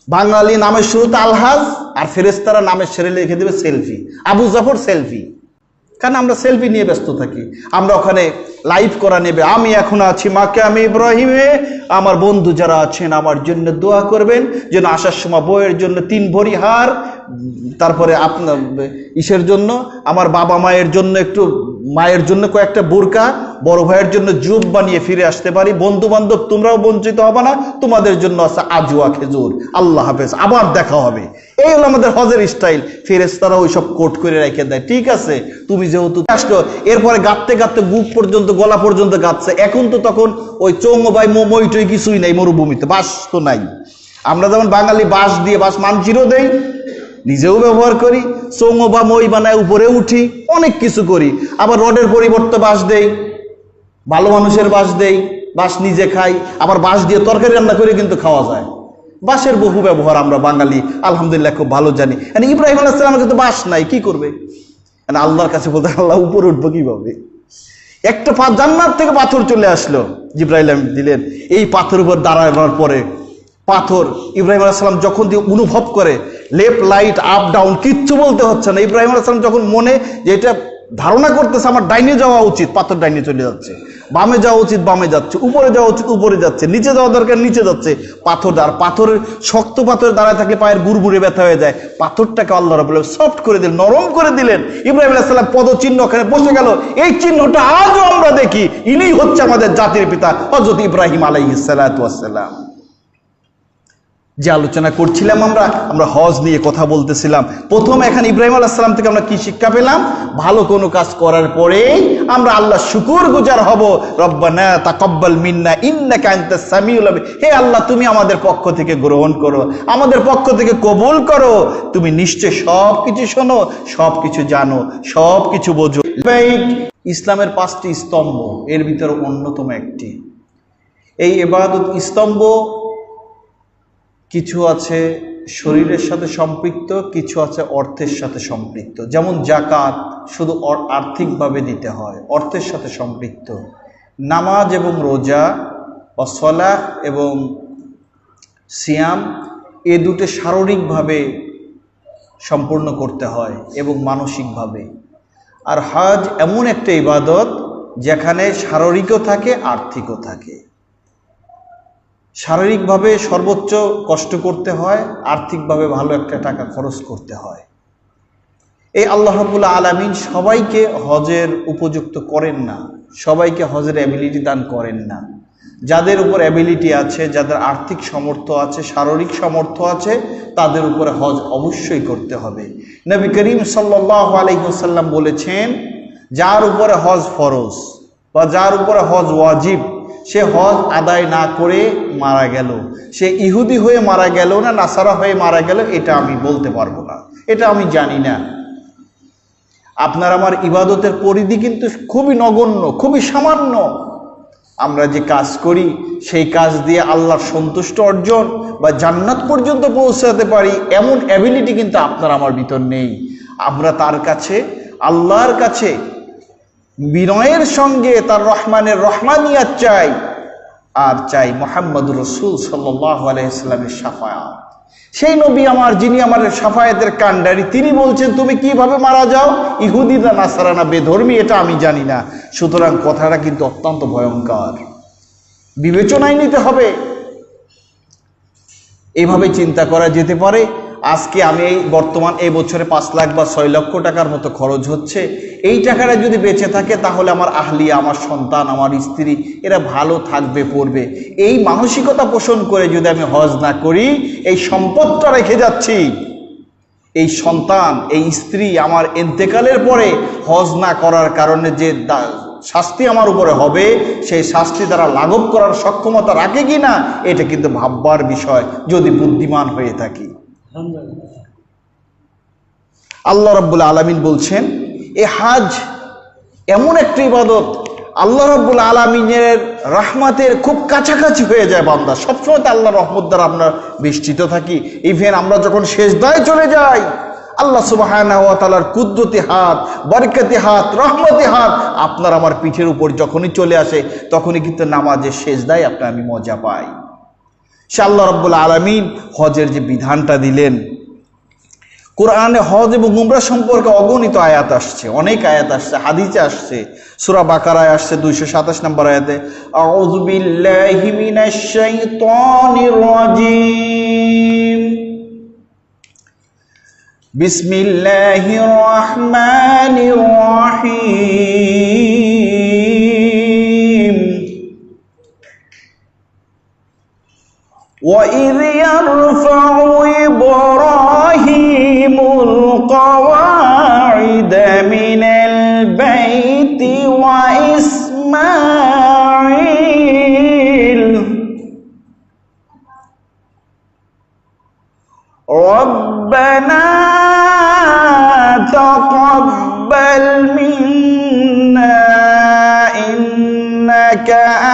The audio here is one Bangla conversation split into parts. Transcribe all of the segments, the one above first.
বাঙালি নামের শুরুতে আলহাজ, আর ফেরেশতারা নামের শেষে লিখে দেবে সেলফি, আবু জাফর সেলফি। কারণ আমরা সেলফি নিয়ে ব্যস্ত থাকি। আমরা ওখানে লাইভ করা নেবে, আমি এখন আছি মাকামে ইব্রাহিমে, আমার বন্ধু যারা আছেন আমার জন্য দোয়া করবেন যেন আসার সময় বইয়ের জন্য 3 ভরি হার, তারপরে আপনার ইসের জন্য আমার বাবা মায়ের জন্য একটু, মায়ের জন্য কয়েকটা বোরকা, বড় ভাইয়ের জন্য জুব বানিয়ে ফিরে আসতে পারি। বন্ধু বান্ধব তোমরাও বঞ্চিত হবে না, তোমাদের জন্য আছে আজুয়া খেজুর। আল্লাহ হাফেজ, আবার দেখা হবে। এই হলো আমাদের হজের স্টাইল। ফেরেশতারা ওই সব কোট করে রেখে দেয়। ঠিক আছে, তুমি যেহেতু আসলো, এরপরে গাঁততে গাঁততে বুক পর্যন্ত, গলা পর্যন্ত গাঁতছে। এখন তো তখন ওই চৌঙ্গবাই মইটই কিছুই নাই, মরুভূমিতে বাঁশ তো নাই। আমরা যেমন বাঙালি বাঁশ দিয়ে বাঁশ মানচিরও দেই, নিজেও ব্যবহার করি, চৌঙ্গ বা মই বানায় উপরে উঠি, অনেক কিছু করি। আবার রডের পরিবর্তে বাঁশ দেই, ভালো মানুষের বাঁশ দেই, বাঁশ নিজে খাই, আবার বাঁশ দিয়ে তরকারি রান্না করে কিন্তু খাওয়া যায়। বাঁশের বহু ব্যবহার আমরা বাঙালি আলহামদুলিল্লাহ খুব ভালো জানি। ইব্রাহিম আলাইহিস সালামের কিন্তু বাঁশ নাই, কি করবে? আল্লাহর কাছে বলতে, আল্লাহ উপরে উঠবো কিভাবে? একটা জান্নাত থেকে পাথর চলে আসলো, জিবরাইল দিলেন। এই পাথর উপর দাঁড়ানোর পরে পাথর ইব্রাহিম আলাইহিস সালাম যখন দিয়ে অনুভব করে লেফট রাইট আপ ডাউন কিচ্ছু বলতে হচ্ছে না। ইব্রাহিম আলাইহিস সালাম যখন মনে যে এটা ধারণা করতেছে আমার ডাইনে যাওয়া উচিত, পাথর ডাইনে চলে যাচ্ছে, বামে যাওয়া উচিত বামে যাচ্ছে, উপরে যাওয়া উচিত উপরে যাচ্ছে, নিচে যাওয়া দরকার নিচে যাচ্ছে। পাথরের শক্ত পাথরে দাঁড়ায় থাকলে পায়ের গুড়গুড়ে ব্যথা হয়ে যায়। পাথরটাকে আল্লাহ রাব্বুল আলামিন সফট করে দিলেন, নরম করে দিলেন। ইব্রাহিম আলাইহিস সালাম পদচিহ্ন ওখানে বসে গেল। এই চিহ্নটা আজও আমরা দেখি। ইনি হচ্ছে আমাদের জাতির পিতা হযরত ইব্রাহিম আলাইহিস সালাতু ওয়াস সালাম। যে আলোচনা করছিলাম আমরা হজ নিয়ে কথা বলতেছিলাম। প্রথম এখানে ইব্রাহিম আলাইহিস সালাম থেকে আমরা কি শিক্ষা পেলাম? ভালো কোনো কাজ করার পরেই আমরা আল্লাহ শুকরগুজার হব। রব্বানা তাকাব্বাল মিন্না ইন্নাকা আনতাস সামিউল আলিম। হে আল্লাহ, তুমি আমাদের পক্ষ থেকে গ্রহণ করো, আমাদের পক্ষ থেকে কবুল করো। তুমি নিশ্চয় সব কিছু শোনো, সব কিছু জানো, সব কিছু বোঝো। ইসলামের 5টি স্তম্ভ, এর ভিতরে অন্যতম একটি এই ইবাদত স্তম্ভ। কিছু আছে শরীরের সাথে সম্পৃক্ত, কিছু আছে অর্থের সাথে সম্পৃক্ত। যেমন জাকাত শুধু আর্থিকভাবে দিতে হয়, অর্থের সাথে সম্পৃক্ত। নামাজ এবং রোজা, সালাহ এবং সিয়াম, এ দুটো শারীরিকভাবে সম্পূর্ণ করতে হয় এবং মানসিকভাবে। আর হজ এমন একটা ইবাদত যেখানে শারীরিকও থাকে আর্থিকও থাকে। শারীরিকভাবে সর্বোচ্চ কষ্ট করতে হয়, আর্থিকভাবে ভালো একটা টাকা খরচ করতে হয়। এই আল্লাহ রাব্বুল আলামিন সবাইকে হজের উপযুক্ত করেন না, সবাইকে হজের অ্যাবিলিটি দান করেন না। যাদের উপর অ্যাবিলিটি আছে, যাদের আর্থিক সামর্থ্য আছে, শারীরিক সামর্থ্য আছে, তাদের উপরে হজ অবশ্যই করতে হবে। নবী করিম সাল্লাল্লাহু আলাইহি ওয়াসাল্লাম বলেছেন, যার উপরে হজ ফরজ বা যার উপরে হজ ওয়াজিব, সে হজ আদায় না করে মারা গেল, সে ইহুদি হয়ে মারা গেল না নাসারা হয়ে মারা গেল, এটা আমি বলতে পারবো না, এটা আমি জানি না। আপনার আমার ইবাদতের পরিধি কিন্তু খুবই নগণ্য, খুবই সামান্য। আমরা যে কাজ করি সেই কাজ দিয়ে আল্লাহর সন্তুষ্ট অর্জন বা জান্নাত পর্যন্ত পৌঁছাতে পারি এমন অ্যাবিলিটি কিন্তু আপনার আমার ভিতর নেই। আমরা তার কাছে, আল্লাহর কাছে বিনয়ের সঙ্গে তার রহমানের রহমানিয়াত চাই, আর চাই মুহাম্মদুর রাসূল সাল্লাল্লাহু আলাইহি ওয়াসাল্লামের শাফায়াত। সেই নবী আমার, যিনি আমার শাফায়াতের কাণ্ডারি, তিনি বলছেন তুমি কিভাবে মারা যাও, ইহুদি না নাসারা না বেধর্মী, এটা আমি জানি না। সুতরাং কথাটা কিন্তু অত্যন্ত ভয়ঙ্কর, বিবেচনায় নিতে হবে। এইভাবে চিন্তা করা যেতে পারে। আজকে আমি বর্তমান এই বছরে 5 লাখ বা 6 লক্ষ টাকার মতো খরচ হচ্ছে, এই টাকাটা যদি বেঁচে থাকে তাহলে আমার আহলিয়া, আমার সন্তান, আমার স্ত্রী এরা ভালো থাকবে, পড়বে। এই মানসিকতা পোষণ করে যদি আমি হজ না করি, এই সম্পদটা রেখে যাচ্ছি, এই সন্তান, এই স্ত্রী আমার ইন্তেকালের পরে হজ না করার কারণে যে শাস্তি আমার উপরে হবে, সেই শাস্তি দ্বারা লাঘব করার সক্ষমতা রাখে কিনা, এটা কিন্তু ভাববার বিষয় যদি বুদ্ধিমান হয়ে থাকি। আল্লাহ রাব্বুল আলামিন বলছেন, এই হজ এমন একটা ইবাদত, আল্লাহ রাব্বুল আলামিনের রহমতের খুব কাছাকাছি হয়ে যায় বান্দা। সবসময় তো আল্লাহর রহমত দ্বারা আমরা বেষ্টিত থাকি। ইভেন আমরা যখন সেজদায় চলে যাই, আল্লাহ সুবহানাহু ওয়া তাআলার কুদরতি হাত, বরকতি হাত, রহমতি হাত আপনার আমার পিঠের উপর যখনই চলে আসে, তখনই কিন্তু নামাজের সেজদায় আমি মজা পাই। আল্লাহ রাব্বুল আলামিন হজের যে বিধানটা দিলেন, কোরআনে হজ এবং উমরা সম্পর্কে অগণিত আয়াত আসছে, অনেক আয়াত আসছে, হাদিসে আসছে। সূরা বাকারায় আসছে 227 নম্বর আয়াতে, আউযু বিল্লাহি মিনাশ শাইতানির রাজীম, বিসমিল্লাহির রহমানির রহিম, وَإِذْ يَرْفَعُ إِبْرَاهِيمُ الْقَوَاعِدَ مِنَ الْبَيْتِ وَإِسْمَاعِيلُ رَبَّنَا تَقَبَّلْ مِنَّا إِنَّكَ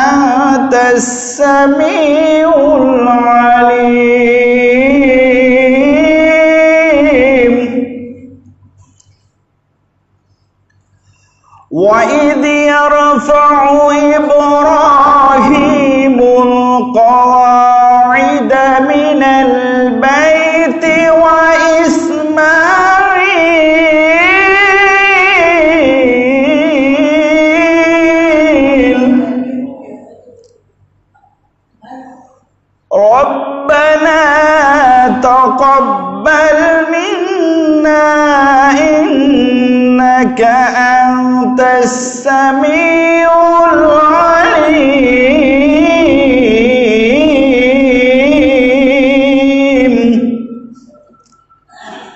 أَنْتَ السَّمِيعُ الْعَلِيمُ وَإِذْ يَرْفَعُ إِبْرَاهِيمُ الْقَوَاعِدَ مِنَ الْبَيْتِ وَإِسْمَاعِيلَ رَبَّنَا تَقَبَّلْ مِنَّا إِنَّكَ أَنْتَ السَّمِيعُ الْعَلِيمُ।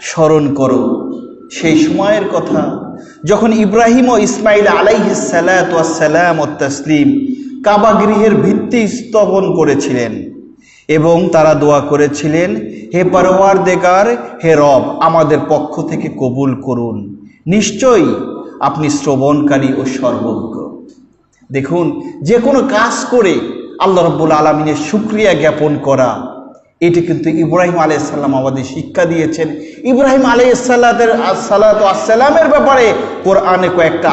স্মরণ করো সেই সময়ের কথা যখন ইব্রাহিম ও ইসমাইল আলাইহিস সালাতু ওয়াস সালাম ও তাসলিম কাবা গৃহের ভিত্তি স্থাপন করেছিলেন এবং তারা দোয়া করেছিলেন, হে পরওয়ারদিগার, হে রব, আমাদের পক্ষ থেকে কবুল করুন, নিশ্চয়ই আপনি শ্রবণকারী ও সর্বজ্ঞ। দেখুন, যে কোনো কাজ করে আল্লাহ রাব্বুল আলামিনের শুকরিয়া জ্ঞাপন করা, এটি কিন্তু ইব্রাহিম আলাইহিস সালাম আমাদের শিক্ষা দিয়েছেন। ইব্রাহিম আলাইহিস সালামের ব্যাপারে কোরআনে কয়েকটা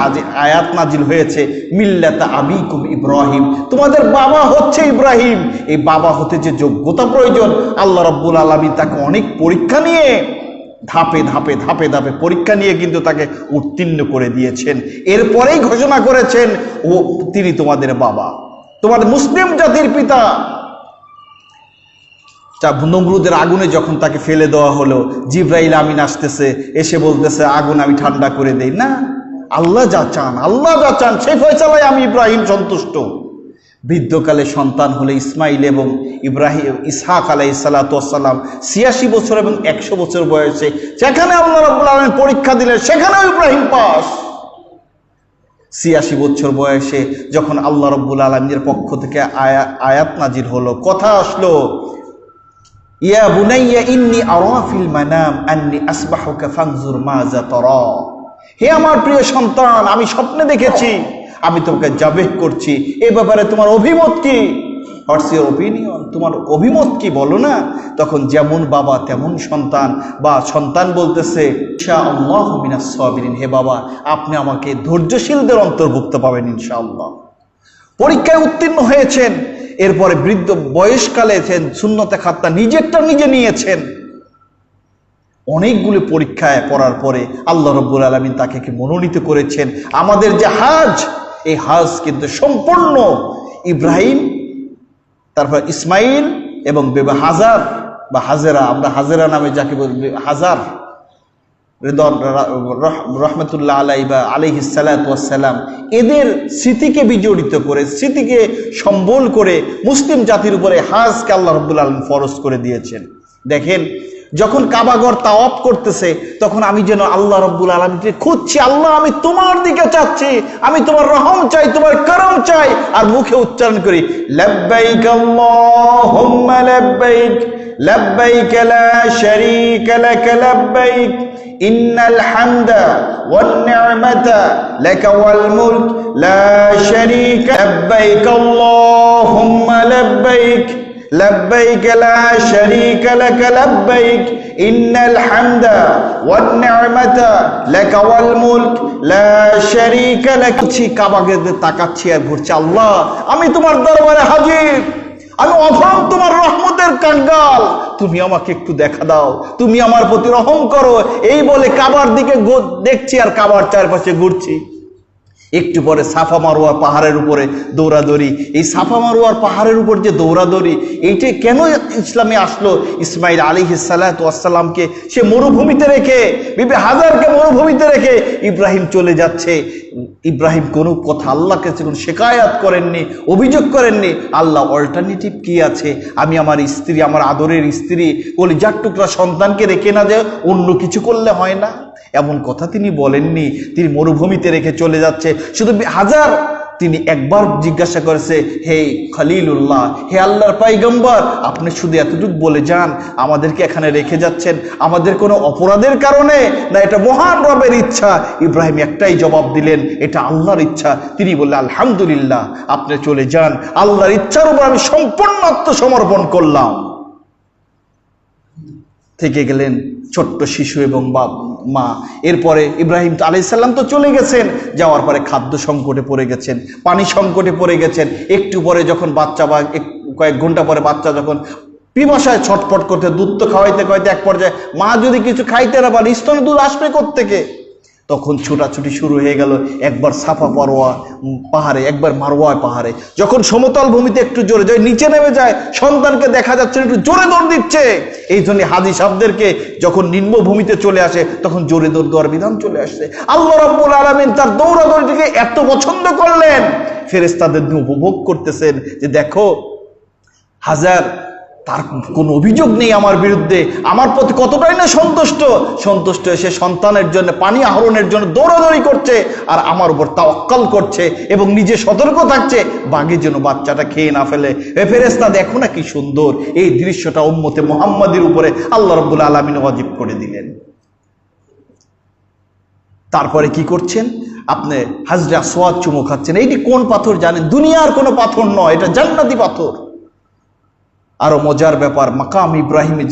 আয়াত নাজিল হয়েছে, মিল্লাতা আবিকুম ইব্রাহিম, তোমাদের বাবা হচ্ছে ইব্রাহিম। এই বাবা হতে যে যোগ্যতা প্রয়োজন, আল্লাহ রাব্বুল আলামিন তাকে অনেক পরীক্ষা নিয়ে ধাপে ধাপে ধাপে ধাপে পরীক্ষা নিয়ে কিন্তু তাকে উত্তীর্ণ করে দিয়েছেন। এরপরেই ঘোষণা করেছেন, ও তিনি তোমাদের বাবা, তোমাদের মুসলিম জাতির পিতা। নমরুদের আগুনে যখন তাকে ফেলে দেওয়া হলো, জিবরাইল আমিন আসতেছে, এসে বলতেছে আগুন আমি ঠান্ডা করে দেই না, আল্লাহ যা চান, আল্লাহ যা চান সেই ফয়সালায় আমি ইব্রাহিম সন্তুষ্ট। বৃদ্ধকালে সন্তান হলে ইসমাইল এবং ইসহাক আলাইহিস সালাতু ওয়াস সালাম ৮৬ বছর এবং ১০০ বছর বয়সে যেখানে আল্লাহ রাব্বুল আলামিন পরীক্ষা দিলেন সেখানেও ইব্রাহিম পাস। ৮৬ বছর বয়সে যখন আল্লাহ রাব্বুল আলামিনের পক্ষ থেকে আয়াত নাজিল হলো, কথা আসলো, ইয়া বুনাইয়া ইন্নী আরা ফিল মানাম আন্নী আসবাহুকা ফানজুর মাযা তারা, হে আমার প্রিয় সন্তান, আমি স্বপ্নে দেখেছি আমি তোমাকে জাবেহ করছি, এ ব্যাপারে তোমার অভিমত কি? হোয়াটস ইউর ওপিনিয়ন, তোমার অভিমত কি বলো না। তখন যেমন বাবা তেমন সন্তান, বা সন্তান বলতেছে ইনশাআল্লাহু মিনাস সাবিরিন, হে বাবা আপনি আমাকে ধৈর্যশীলদের অন্তর্ভুক্ত পাবেন ইনশাআল্লাহ। পরীক্ষায় উত্তীর্ণ হয়েছেন, এরপরে বৃদ্ধ বয়সকালে সুন্নতে খাত্তা নিজেরটা নিজে নিয়েছেন। অনেকগুলো পরীক্ষায় পড়ার পরে আল্লাহ রাব্বুল আলামিন তাকে কি মনোনীত করেছেন। আমাদের যে হাজ, এই হাজ কিন্তু সম্পূর্ণ ইব্রাহিম, তারপর ইসমাইল এবং বেবা হাজার বা হাজেরা, আমরা হাজেরা নামে যাকে বলি, হাজার রহমতুল্লাহ আলাই বা আলাইহিস সালাতু ওয়াস সালাম, এদের স্মৃতিকে বিজড়িত করে, স্মৃতিকে সম্বল করে মুসলিম জাতির উপরে হাজকে আল্লাহ রাব্বুল আলামিন ফরজ করে দিয়েছেন। দেখেন, যখন কাবাঘর তাওয়াফ করতেছে তখন আমি যেন আল্লাহ রাব্বুল আলামিনকে খুঁজছি, আল্লাহ আমি তোমার দিকে চাচ্ছি, আমি তোমার রহম চাই, তোমার করম চাই, আর মুখে উচ্চারণ করি লাব্বাইক আল্লাহুম্মা লাব্বাইক লাব্বাইক লা শারীকা লাক লাব্বাইক ইন্নাল হামদা ওয়ান নি'মাতা লাকা ওয়াল মুলক লা শারীকা লাব্বাইক আল্লাহুম্মা লাব্বাইক لبيك لا شريك لك لبيك إن الحمد والنعمة لك والملك لا شريك لك। কাবাকে তাকাচ্ছি আর ঘুরছি, আল্লাহ আমি তোমার দরবারে হাজির, আমি অভাব তোমার রহমতের কাঙ্গাল, তুমি আমাকে একটু দেখা দাও, তুমি আমার প্রতি রহম করো। এই বলে কাবার দিকে দেখছি আর কাবার চারপাশে ঘুরছি। একটু পরে সাফা মারোয়ার পাহাড়ের উপরে দৌড়াদৌড়ি। এই সাফা মারোয়ার পাহাড়ের উপর যে দৌড়াদৌড়ি, এইটাই কেন ইসলামে আসলো? ইসমাইল আলাইহিস সালাতু ওয়াস সালামকে সে মরুভূমিতে রেখে, বিবি হাজারকে মরুভূমিতে রেখে ইব্রাহিম চলে যাচ্ছে। ইব্রাহিম কোনো কথা আল্লাহকে কোনো শেকায়াত করেননি, অভিযোগ করেননি। আল্লাহ অল্টারনেটিভ কি আছে? আমি আমার স্ত্রী, আমার আদরের স্ত্রী, কলিজার টুকরা সন্তানকে রেখে না যে অন্য কিছু করলে হয় না, এমন কথা তিনি বলেননি। তিনি মরুভূমিতে রেখে চলে যাচ্ছে। শুধু হাজার তিনি একবার জিজ্ঞাসা করেছে, হে খলিলুল্লাহ, হে আল্লাহর পয়গম্বর, আপনি শুধু এতটুকু বলে যান, আমাদেরকে এখানে রেখে যাচ্ছেন আমাদের কোনো অপরাধের কারণে, না এটা মহান রবের ইচ্ছা? ইব্রাহিম একটাই জবাব দিলেন, এটা আল্লাহর ইচ্ছা। তিনি বললেন, আলহামদুলিল্লাহ, আপনি চলে যান, আল্লাহর ইচ্ছার উপর আমি সম্পূর্ণ আত্মসমর্পণ করলাম। থেকে গেলেন ছোট্ট শিশু এবং মা। এরপরে ইব্রাহিম আলাইহিস সালাম তো চলে গেছেন, যাওয়ার পরে খাদ্য সংকটে পড়ে গেছেন, পানি সংকটে পড়ে গেছেন। একটু পরে যখন বাচ্চা বা কয়েক ঘন্টা পরে বাচ্চা যখন পিপাসায় ছটফট করতে, দুধ তো খাওয়াইতে খাওয়াইতে এক পর্যায়ে মা যদি কিছু খাইতে না পারে, স্তনে দুধ আসবে কোত্থেকে? তখন ছুটাছুটি শুরু হয়ে গেল। একবার সাফা মারওয়া পাহাড়ে, একবার মারওয়া পাহাড়ে। যখন সমতল ভূমিতে একটু জোরে যায়, নিচে নেমে যায়, সন্তানকে দেখা যাচ্ছে একটু জোরে দৌড় দিচ্ছে। এই জন্য হাজি সাহেবদেরকে যখন নিম্ন ভূমিতে চলে আসে, তখন জোরে দৌড় দেওয়ার বিধান চলে আসছে। আল্লাহ রাব্বুল আলামিন তার দৌড়াদৌড়িকে এত পছন্দ করলেন, ফেরেশতাদের উপভোগ করতেছেন যে দেখো হাজার, তার কোনো অভিযোগ নেই আমার বিরুদ্ধে, আমার প্রতি কতটাই না সন্তুষ্ট সে সন্তানের জন্য পানি আহরণের জন্য দৌড়াদৌড়ি করছে, আর আমার উপর তাওয়াক্কাল করছে এবং নিজে সতর্ক থাকছে বাঘে যেন বাচ্চাটা খেয়ে না ফেলে। ফেরেশতা দেখো না কি সুন্দর! এই দৃশ্যটা উম্মতে মুহাম্মাদের উপরে আল্লাহ রাব্বুল আলামিন ওয়াজিব করে দিলেন। তারপরে কি করছেন? আপনি হাজরে আসওয়াদ চুমু খাচ্ছেন। এইটি কোন পাথর জানেন? দুনিয়ার কোনো পাথর নয়, এটা জান্নাতি পাথর। আরো মজার ব্যাপার, মাকাম ইব্রাহিমের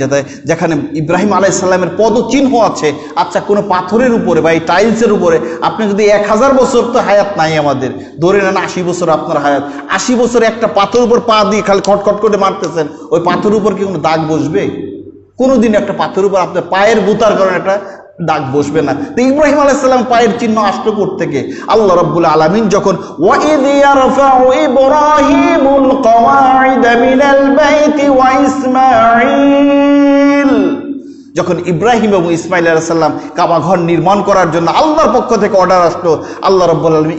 যেখানে ইব্রাহিম আলাইহিস সালামের পদচিহ্ন আছে। আচ্ছা, কোনো পাথরের উপরে বা এই টাইলসের উপরে আপনি যদি 1000 বছর তো হায়াত নাই আমাদের, ধরে নেন 80 বছর আপনার হায়াত, 80 বছর একটা পাথর উপর পা দিয়ে খালি খটখট করে মারতেছেন, ওই পাথরের উপর কি কোনো দাগ বসবে? কোনোদিন একটা পাথরের উপর আপনার পায়ের গুতার কারণে একটা দাগ বসবে না। তো ইব্রাহিম আলাইহিস সালাম পায়ের চিহ্ন আসলো কোত্থেকে? আল্লাহ রাব্বুল আলামিন যখন ওয়াইদ ইয়ারফাউ ইব্রাহিমুল কওয়াইদা মিনাল বাইতি ওয়া ইসমাঈল, যখন ইব্রাহিম এবং ইসমাঈল আলাইহিস সালাম কাবা ঘর নির্মাণ করার জন্য আল্লাহর পক্ষ থেকে অর্ডার আসলো, আল্লাহ রাব্বুল আলামিন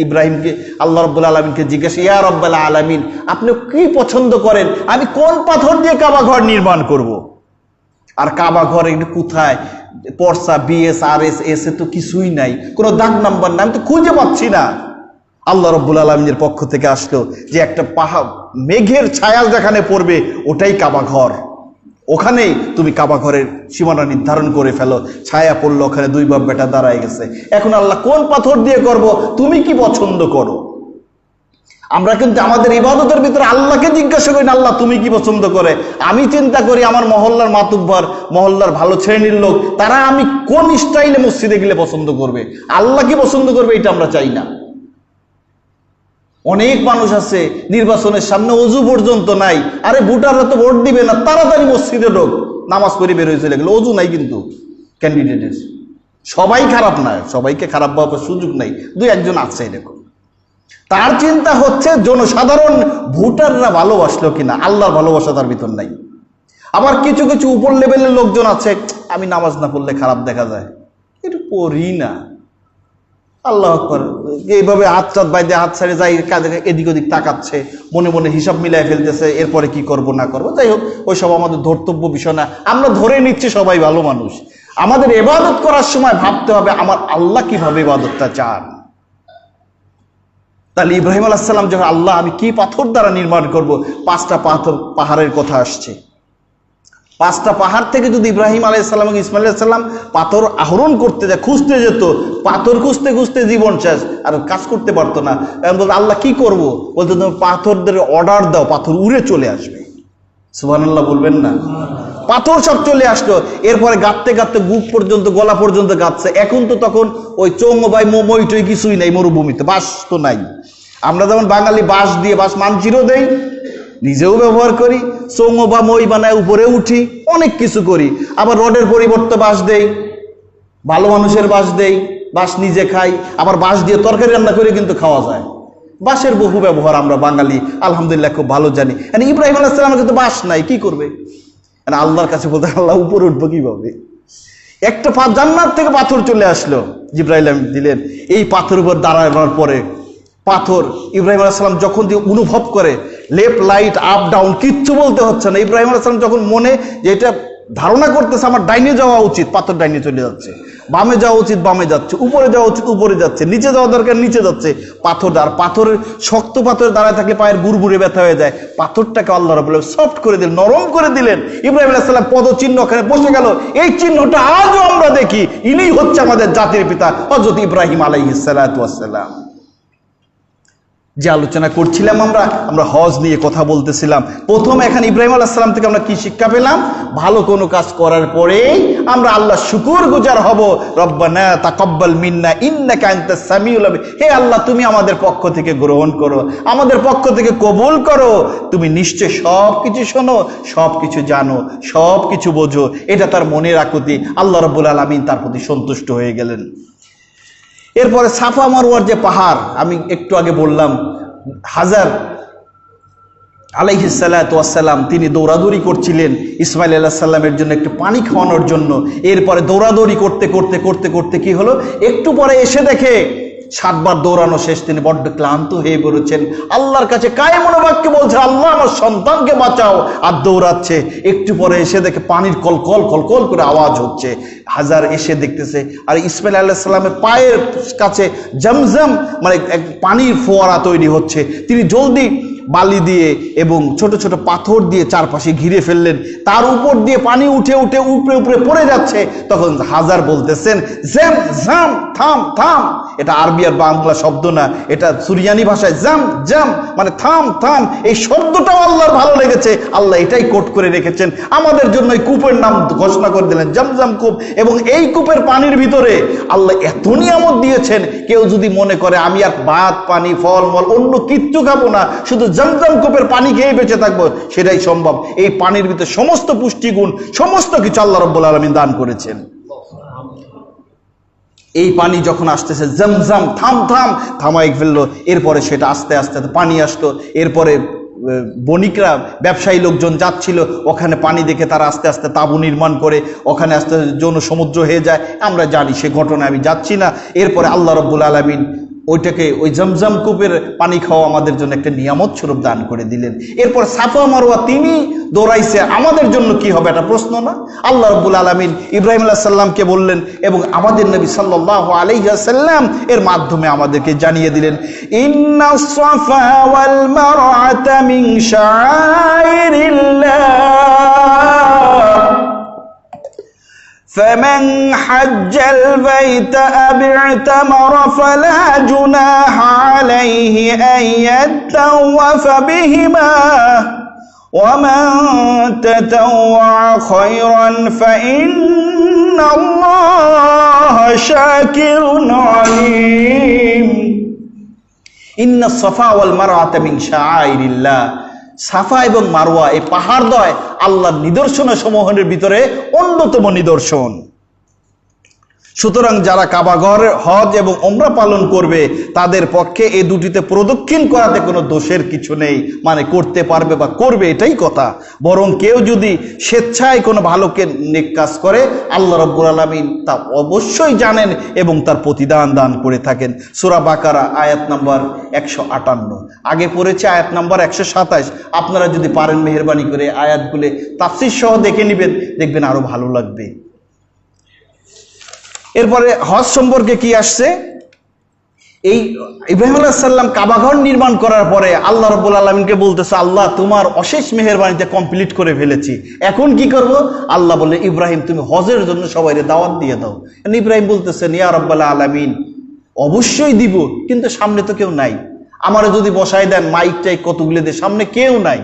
ইব্রাহিমকে আল্লাহ রাব্বুল আলামিনকে জিজ্ঞাসা, ইয়া রাব্বাল আলামিন, আপনি কি পছন্দ করেন? আমি কোন পাথর দিয়ে কাবা ঘর নির্মাণ করব? আর কাবা ঘর একটু কোথায়? পর্সা, BS, RS তো কিছুই নাই, কোনো দাগ নাম্বার নাই, আমি তো খুঁজে পাচ্ছি না। আল্লাহ রাব্বুল আলামিনের পক্ষ থেকে আসলো যে একটা পাহাড়, মেঘের ছায়া যেখানে পড়বে ওটাই কাবা ঘর, ওখানেই তুমি কাবা ঘরের সীমানা নির্ধারণ করে ফেলো। ছায়া পড়লো, ওখানে 2 বাপ বেটা দাঁড়ায় গেছে। এখন আল্লাহ কোন পাথর দিয়ে করব, তুমি কি পছন্দ করো? আমরা কিন্তু আমাদের ইবাদতের ভিতরে আল্লাহকে জিজ্ঞাসা করি না, আল্লাহ তুমি কি পছন্দ করে? আমি চিন্তা করি আমার মহল্লার মাতুব্বর, মহল্লার ভালো শ্রেণীর লোক, তারা আমি কোন স্টাইলে মসজিদে গেলে পছন্দ করবে, আল্লাহ কি পছন্দ করবে এটা আমরা চাই না। অনেক মানুষ আছে নির্বাচনের সামনে অজু পর্যন্ত নাই, আরে ভোটাররা তো ভোট দিবে না, তাড়াতাড়ি মসজিদে ঢোক, নামাজ পড়ে বের হয়ে চলে গেল, অজু নাই কিন্তু ক্যান্ডিডেটের। সবাই খারাপ না, সবাইকে খারাপ ভাবার সুযোগ নাই, 2-1 আছে এরকম। তার চিন্তা হচ্ছে জনসাধারণ ভোটাররা ভালোবাসলো কিনা, আল্লাহর ভালোবাসা তার ভিতর নাই। আবার কিছু কিছু উপর লেভেলের লোকজন আছে, আমি নামাজ না পড়লে খারাপ দেখা যায়, এটা পড়ি না, আল্লাহ আকবার, এইভাবে হাত বাইদে হাত ছাড়ে যাই, এদিক ওদিক তাকাচ্ছে, মনে মনে হিসাব মিলাই ফেলতেছে, এরপরে কি করব না করবো। যাই হোক, ওইসব আমাদের ধর্তব্য বিষয় না, আমরা ধরে নিচ্ছি সবাই ভালো মানুষ। আমাদের ইবাদত করার সময় ভাবতে হবে আমার আল্লাহ কিভাবে ইবাদতটা চান। তাহলে ইব্রাহিম আলাইহিস সালাম যখন আল্লাহ আমি কি পাথর দ্বারা নির্মাণ করব, 5টা পাহাড়ের কথা আসছে। 5টা পাহাড় থেকে যদি ইব্রাহিম আলাইহিস সালাম এবং ইসমাঈল আলাইহিস সালাম পাথর আহরণ করতে যায়, খুঁজতে যেত, পাথর খুঁজতে খুঁজতে জীবন শেষ, আর কাজ করতে পারতো না। বলতো আল্লাহ কি করব? বলতো তুমি পাথরদের অর্ডার দাও, পাথর উড়ে চলে আসবে। সুবহানাল্লাহ বলবেন না? পাথর সব চলে আসলো। এরপরে গাঁততে গাঁততে বুক পর্যন্ত, গলা পর্যন্ত গাঁতছে। এখন তো তখন ওই চৌং বাই মইটই কিছুই নাই, মরুভূমিতে বাঁশ তো নাই। আমরা যেমন বাঙালি বাঁশ দিয়ে বাঁশ মানচিরও দেই, নিজেও ব্যবহার করি, চোঙো বা মই বানায় উপরে উঠি, অনেক কিছু করি। আবার রডের পরিবর্তে বাঁশ দেই, ভালো মানুষের বাঁশ দেই, বাঁশ নিজে খাই, আবার বাঁশ দিয়ে তরকারি রান্না করে কিন্তু খাওয়া যায়। বাঁশের বহু ব্যবহার আমরা বাঙালি আলহামদুলিল্লাহ খুব ভালো জানি। ইব্রাহিম আলাইহিস সালামের কিন্তু বাঁশ নাই, কি করবে? আল্লাহর কাছে বলতে, আল্লাহ উপরে উঠবো কিভাবে? একটা জান্নাত থেকে পাথর চলে আসলো, জিবরাইল দিলেন। এই পাথর উপর দাঁড়ানোর পরে পাথর ইব্রাহিম আলাইহিস সালাম যখন অনুভব করে লেফট রাইট আপ ডাউন কিচ্ছু বলতে হচ্ছে না, ইব্রাহিম আলাইহিস সালাম যখন মনে যে এটা ধারণা করতেছে আমার ডাইনে যাওয়া উচিত, পাথর ডাইনে চলে যাচ্ছে, বামে যাওয়া উচিত বামে যাচ্ছে, উপরে যাওয়া উচিত উপরে যাচ্ছে, নিচে যাওয়া দরকার নিচে যাচ্ছে। পাথর আর পাথরের শক্ত পাথরে দাঁড়ায় থাকলে পায়ের গুড়গুড়ে ব্যথা হয়ে যায়, পাথরটাকে আল্লাহ রাব্বুল আলামিন সফট করে দিলেন, নরম করে দিলেন। ইব্রাহিম আলাইহিস সালাম পদচিহ্ন ওখানে বসে গেল। এই চিহ্নটা আজও আমরা দেখি, ইনিই হচ্ছে আমাদের জাতির পিতা হযরত ইব্রাহিম আলাইহিস সালাতু ওয়াস সালাম। যে আলোচনা করছিলাম আমরা হজ নিয়ে কথা বলতেছিলাম। প্রথম এখানে ইব্রাহিম আলাইহিস সালাম থেকে আমরা কি শিক্ষা পেলাম? ভালো কোনো কাজ করার পরেই আমরা আল্লাহ শুকরগুজার হব। রব্বানা তাকাব্বাল মিন্না ইন্নাকা আনতাস সামিউল আলিম। হে আল্লাহ, তুমি আমাদের পক্ষ থেকে গ্রহণ করো, আমাদের পক্ষ থেকে কবুল করো। তুমি নিশ্চয় সব কিছু শোনো, সব কিছু জানো, সব কিছু বোঝো। এটা তার মনের আকুতি। আল্লাহ রাব্বুল আলামিন তার প্রতি সন্তুষ্ট হয়ে গেলেন। এরপরে সাফা মারওয়ার যে পাহাড়, আমি একটু আগে বললাম, হাজার আলাইহিস সালাতু ওয়াস সালাম তিনি দৌড়াদৌড়ি করছিলেন ইসমাইল আলাইহিস সালামের জন্য একটু পানি খাওয়ানোর জন্য। এরপরে দৌড়াদৌড়ি করতে করতে করতে করতে কি হলো, একটু পরে এসে দেখে 7 বার দৌড়ানো শেষ, তিনি বড্ড ক্লান্ত হয়ে পড়েছেন। আল্লাহর কাছে কায়মনোবাক্যে বলছে, আল্লাহ আমার সন্তানকে বাঁচাও, আর দৌড়াচ্ছে। একটু পরে এসে দেখে পানির কলকল কলকল করে আওয়াজ হচ্ছে। হাজার এসে দেখতেছে, আর ইসমাইল আলাইহিস সালামের পায়ের কাছে জমজম মানে এক পানির ফোয়ারা তৈরি হচ্ছে। তিনি জলদি বালি দিয়ে এবং ছোট ছোট পাথর দিয়ে চারপাশে ঘিরে ফেললেন। তার উপর দিয়ে পানি উঠে উঠে উপরে উপরে পড়ে যাচ্ছে। তখন হাজার বলতেছেন, জাম জাম, থাম থাম। এটা আরবি আর বাংলা শব্দ না, এটা সুরিয়ানি ভাষায় জাম জাম মানে থাম থাম। এই শব্দটাও আল্লাহর ভালো লেগেছে, আল্লাহ এটাই কোট করে রেখেছেন আমাদের জন্য। এই কূপের নাম ঘোষণা করে দিলেন জমজম কূপ। এবং এই কূপের পানির ভিতরে আল্লাহ এত নিয়ামত দিয়েছেন, কেউ যদি মনে করে আমি আর ভাত পানি ফল মল অন্য কিচ্ছু খাবো না, শুধু জমজম কূপের পানি খেয়ে বেঁচে থাকবো, সেটাই সম্ভব। এই পানির ভিতরে সমস্ত পুষ্টিগুণ সমস্ত কিছু আল্লাহ রাব্বুল আলামিন দান করেছেন। এই পানি যখন আসতেছে, জমজম থাম থাম থামাই ফেললো। এরপরে সেটা আস্তে আস্তে পানি আসতো। এরপরে বণিকরা ব্যবসায়ী লোকজন যাচ্ছিল, ওখানে পানি দেখে তারা আস্তে আস্তে তাঁবু নির্মাণ করে ওখানে আস্তে আস্তে যৌন সমুদ্র হয়ে যায়। আমরা জানি সে ঘটনা, আমি যাচ্ছি না। এরপরে আল্লাহ রাব্বুল আলামিন ওইটাকে ওই জমজম কূপের পানি খাওয়া আমাদের জন্য একটা নিয়ামত স্বরূপ দান করে দিলেন। এরপর সাফা মারওয়া তিনি দৌড়াইছে, আমাদের জন্য কি হবে এটা প্রশ্ন না? আল্লাহ রাব্বুল আলামিন ইব্রাহিম আলাইহিস সালামকে বললেন এবং আমাদের নবী সাল্লাল্লাহু আলাইহি ওয়াসাল্লাম এর মাধ্যমে আমাদেরকে জানিয়ে দিলেন, ইন্নাস সাফা ওয়াল মারওয়াতা মিন শাআইরিল্লাহ فمن حج البيت أو اعتمر فلا جناح عليه أن يطوف بهما ومن تطوع خيرا فإن الله شاكر عليم إن الصفا والمروة من شعائر الله। সাফা এবং মারওয়া এই পাহাড়দ্বয় আল্লাহর নিদর্শন সমূহের ভিতরে অন্যতম নিদর্শন। সুতরাং যারা কাবাঘর হজ এবং ওমরা পালন করবে তাদের পক্ষে এই দুটিতে প্রদক্ষিণ করাতে কোনো দোষের কিছু নেই, মানে করতে পারবে বা করবে এটাই কথা। বরং কেউ যদি স্বেচ্ছায় কোনো ভালো নেক কাজ করে আল্লাহ রাব্বুল আলামিন তা অবশ্যই জানেন এবং তার প্রতিদান দান করে থাকেন। সূরা বাকারা আয়াত নম্বর 158, আগে পড়েছে আয়াত নম্বর 127। আপনারা যদি পারেন মেহেরবানি করে আয়াতগুলো তাফসীর সহ দেখে নেবেন, দেখবেন আরো ভালো লাগবে। এরপরে হজ সম্পর্কে কি আসছে, এই ইব্রাহিম আলাইহিস সালাম কাবাঘর নির্মাণ করার পরে আল্লাহ রাব্বুল আলামিনকে বলতেছে, আল্লাহ তোমার অশেষ মেহেরবানিতে কমপ্লিট করে ফেলেছি, এখন কি করব? আল্লাহ বলে, ইব্রাহিম তুমি হজের জন্য সবাইকে দাওয়াত দিয়ে দাও। ইব্রাহিম বলতেছেন, ইয়া রাব্বাল আলামিন অবশ্যই দিব, কিন্তু সামনে তো কেউ নাই। আমারে যদি বসাই দেন মাইক টাইক কতগুলো দিয়ে, সামনে কেউ নাই।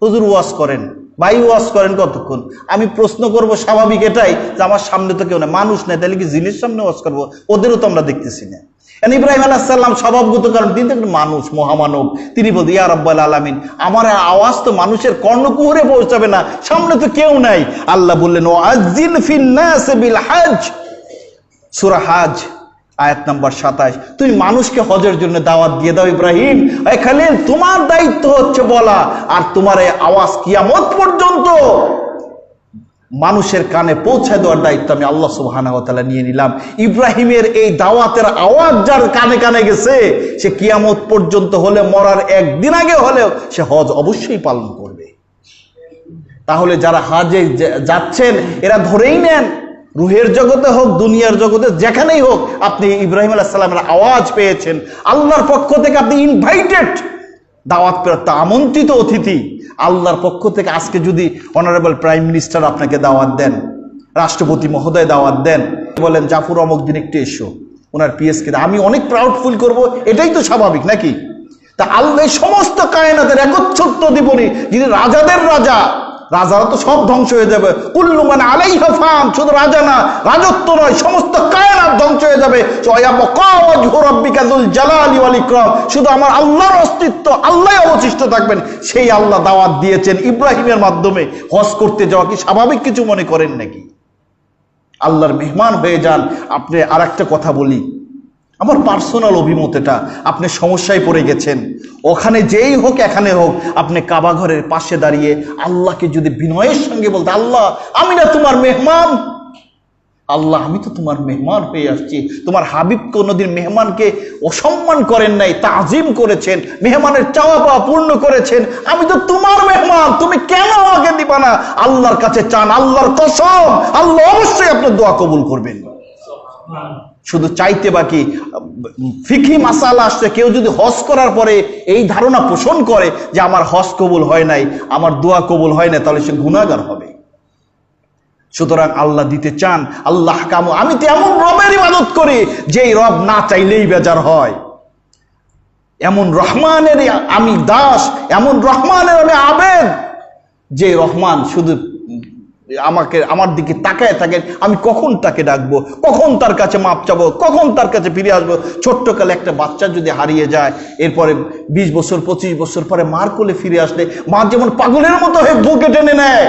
হুজুর ওয়াজ করেন, ভাই ওয়াজ করেন কতক্ষণ? আমি প্রশ্ন করব স্বাভাবিক এটাই যে আমার সামনে তো কেউ না, মানুষ নাই, তাহলে কি জিনিস সামনে ওয়াজ করবো? ওদেরও তো আমরা দেখতেছি না। ইব্রাহিম আলাইহিস সালাম স্বভাবগত কারণ তিনি তো মানুষ, মহামানব, তিনি বলতে ইয়া রাব্বাল আলামিন, আমার আওয়াজ তো মানুষের কর্ণকুহরে পৌঁছাবে না, সামনে তো কেউ নাই। আল্লাহ বললেন ওয়াজ্জিন ফিন নাস বিল হজ, সূরা হজ আয়াত নাম্বার 27, তুমি মানুষকে হজের জন্য দাওয়াত দিয়ে দাও ইব্রাহিম। এই খলিল, তোমার দায়িত্ব হচ্ছে বলা, আর তোমার এই আওয়াজ কিয়ামত পর্যন্ত মানুষের কানে পৌঁছায় দেওয়ার দায়িত্ব আমি আল্লাহ সুবহানাহু ওয়া তাআলা নিয়ে নিলাম। ইব্রাহিমের এই দাওয়াতের আওয়াজ যার কানে কানে গেছে, সে কিয়ামত পর্যন্ত হলে, মরার একদিন আগে হলেও সে হজ অবশ্যই পালন করবে। তাহলে যারা হজে যাচ্ছেন এরা ধরেই নেন, রুহের জগতে হোক, দুনিয়ার জগতে, যেখানেই হোক, আপনি ইব্রাহিম আলাইহিস সালামের আওয়াজ পেয়েছেন, আল্লাহর পক্ষ থেকে আপনি ইনভাইটেড, দাওয়াত প্রাপ্ত, আমন্ত্রিত অতিথি আল্লাহর পক্ষ থেকে। আজকে যদি অনারেবল প্রাইম মিনিস্টার আপনাকে দাওয়াত দেন, রাষ্ট্রপতি মহোদয় দাওয়াত দেন, বলেন জাফর অমুক দিন একটু এসো, ওনার পিএসকে, আমি অনেক প্রাউড ফিল করব, এটাই তো স্বাভাবিক নাকি? তা আল্লাহ সমস্ত কায়নাতের একচ্ছত্র দিবনি, যিনি রাজাদের রাজা, রাজারা তো সব ধ্বংস হয়ে যাবে, কুল্লু মান আলাইহা ফান, শুধু রাজা না, রাজত্ব নয়, সমস্ত কায়নাত ধ্বংস হয়ে যাবে, ওয়ায়াবকা ওয়াজহু রাব্বিকা যুল জালালি ওয়াল ইকরাম, শুধু আমার আল্লাহর অস্তিত্ব, আল্লাহই অবশিষ্ট থাকবেন। সেই আল্লাহ দাওয়াত দিয়েছেন ইব্রাহিমের মাধ্যমে। হজ করতে যাওয়া কি স্বাভাবিক কিছু মনে করেন নাকি? আল্লাহর মেহমান হয়ে যান। আপনি আর একটা কথা বলি, আমার পার্সোনাল অভিমত এটা, আপনি সমস্যায় পড়ে গেছেন, ওখানে যেই হোক এখানে হোক, আপনি কাবা ঘরের পাশে দাঁড়িয়ে আল্লাহকে যদি বিনয়ের সঙ্গে বলতে, আল্লাহ আমি না তোমার মেহমান, আল্লাহ আমি তো তোমার মেহমান হয়ে আসছি। তোমার হাবিব কোনোদিন মেহমানকে অসম্মান করেন নাই, তাজিম করেছেন, মেহমানের চাওয়া পাওয়া পূর্ণ করেছেন। আমি তো তোমার মেহমান, তুমি কেন আমাকে দিবা না? আল্লাহর কাছে চান, আল্লাহর কসম, আল্লাহ অবশ্যই আপনার দোয়া কবুল করবেন। শুধু চাইতে বাকি। ফিকি মাসালা আসছে, কেউ যদি হজ করার পরে এই ধারণা পোষণ করে যে আমার হজ কবুল হয় নাই, আমার দোয়া কবুল হয় না, তাহলে সে গুনাহগার হবে। সুতরাং আল্লাহ দিতে চান, আল্লাহ কামু, আমি তো এমন রবের ইবাদত করি যেই রব না চাইলেই বেজার হয়, এমন রহমানের আমি দাস, এমন রহমানের আমি আবেদ, যে রহমান শুধু আমাকে, আমার দিকে তাকায় থাকেন, আমি কখন তাকে ডাকবো, কখন তার কাছে মাপ চাবো, কখন তার কাছে ফিরে আসবো। ছোট্টকালে একটা বাচ্চা যদি হারিয়ে যায়, এরপরে 20 বছর 25 বছর পরে মার কোলে ফিরে আসলে মা যেমন পাগলের মতো হয়ে বুকে টেনে নেয়,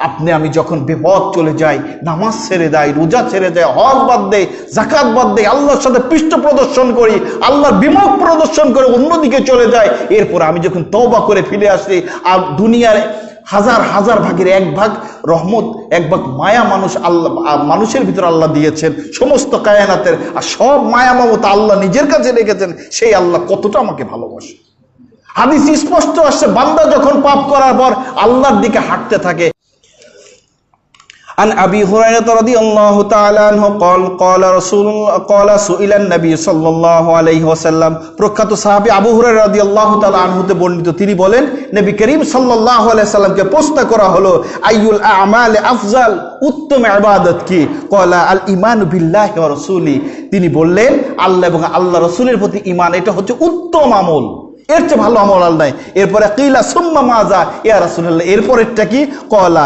আপনি আমি যখন বিপদ চলে যাই, নামাজ ছেড়ে দেয়, রোজা ছেড়ে দেয়, হজ বাদ দেয়, জাকাত বাদ দেয়, আল্লাহর সাথে পৃষ্ঠ প্রদর্শন করি, আল্লাহর বিমুখ প্রদর্শন করে অন্যদিকে চলে যায়, এরপর আমি যখন তওবা করে ফিরে আসি, আর দুনিয়ার হাজার হাজার ভাগের এক ভাগ রহমত, এক ভাগ মায়া মানুষ আল্লাহ, মানুষের ভিতর আল্লাহ দিয়েছেন, সমস্ত কায়নাতের, আর সব মায়া মমতা আল্লাহ নিজের কাছে রেখেছেন। সেই আল্লাহ কতটা আমাকে ভালোবাসে। হাদিস স্পষ্ট আসছে, বান্দা যখন পাপ করার পর আল্লাহর দিকে হাঁটতে থাকে। عن أبي هريرة رضي الله تعالى عنه قال سئل النبي صلى الله عليه وسلم, প্রখ্যাত সাহাবী আবু হুরায়রা রাদিয়াল্লাহু তাআলা আনহু তে বর্ণিত, তিনি বলেন নবী করিম সাল্লাল্লাহু আলাইহি সাল্লামকে প্রশ্ন করা হলো, আইয়ুল আ'মাল আফজাল, উত্তম ইবাদত কি? ক্বালা আল ঈমানু বিল্লাহি ওয়া রাসূলি, তিনি বললেন আল্লাহ এবং আল্লাহ রাসূলের প্রতি ঈমান, এটা হচ্ছে উত্তম আমল, এর চেয়ে ভালো আমল আর নাই। এরপরে কিলা সুম্মা মাজা ইয়া রাসূলুল্লাহ, এরপরেরটা কি? ক্বালা